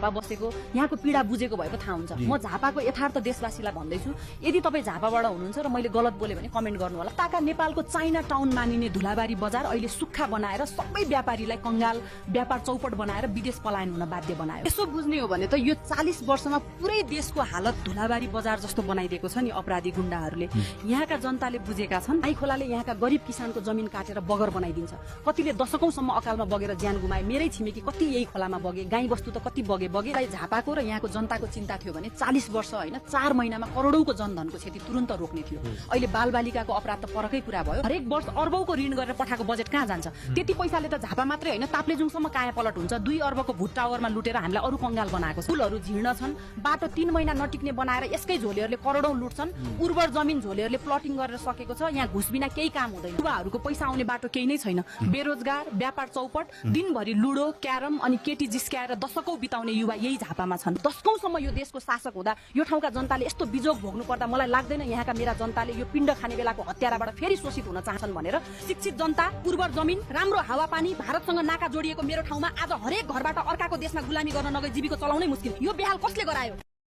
बसेको यहाँको पीडा बुझेको भएको थाहा हुन्छ। म झापाको यथार्थ देशवासीलाई भन्दैछु, यदि तपाईँ झापाबाट हुनुहुन्छ र मैले गलत बोले भने कमेन्ट गर्नु होला। ताका नेपालको चाइना टाउन मानिने धुलाबारी बजार अहिले सुक्खा बनाएर सबै व्यापारीलाई कंगाल व्यापार चौपट बनाएर विदेश पलायन हुन बाध्य बनायो। यसो बुझ्ने हो भने त यो 40 वर्षमा पुरै देशको हालत धुलाबारी बजार जस्तो बनाइदिएको छ नि अपराधी गुण्डाहरूले। यहाँका जनताले बुझेका छन्। आई खोलाले यहाँका गरिब किसानको जमिन काटेर बगर बनाइदिन्छ। कतिले दशकौंसम्म अकालमा बगेर ज्यान गुमाए। मेरै छिमेकी कति यही खोलामा बगे, गाई वस्तु त कति बगे। झापाको र यहाँको जनताको चिन्ता थियो भने 40 वर्ष होइन 4 महिनामा करोडौंको जनधनको क्षति तुरन्त रोक्ने थियो। अहिले बालबालिकाको अपराध त परकै कुरा भयो। हरेक वर्ष अर्बौंको ऋण गरेर पठाएको बजेट कहाँ जान्छ? त्यति पैसाले त झापा मात्रै होइन ताप्लेजुङसम्म कायापलट हुन्छ। 2 अर्बको भुट टावरमा लुटेर हामीलाई अरू कंगाल बनाएको छ। पुलहरू जीर्ण छन्, बाटो 3 महिना नटिक्ने बनाएर यसकै झोलेहरूले करोडौं लुट्छन्। उर्वर जमिन झोलेहरूले प्लटिङ गरेर सकेको छ। यहाँ घुस बिना केही काम हुँदैन। युवाहरूको पैसा आउने बाटो केही नै छैन। बेरोजगार, व्यापार चौपट, दिनभरि लुडो क्यारम अनि केटी जिस्काएर दशकौं बिताउने युवा यही झापामा छन्। दशकौंसम्म यो देशको शासक हुँदा यो ठाउँका जनताले यस्तो बिजोग भोग्नु पर्दा मलाई लाग्दैन यहाँका मेरा जनताले यो पिण्ड खाने बेलाको हत्याराबाट फेरि शोषित हुन चाहन्छन् भनेर। शिक्षित जनता, उर्वर जमिन, राम्रो हावापानी, भारतसँग नाका जोडिएको मेरो ठाउँमा आज हरेक घरबाट अर्काको देशमा गुलामी गर्न नगई जीविका चलाउनै मुस्किल। यो बेहाल कसले गरायो?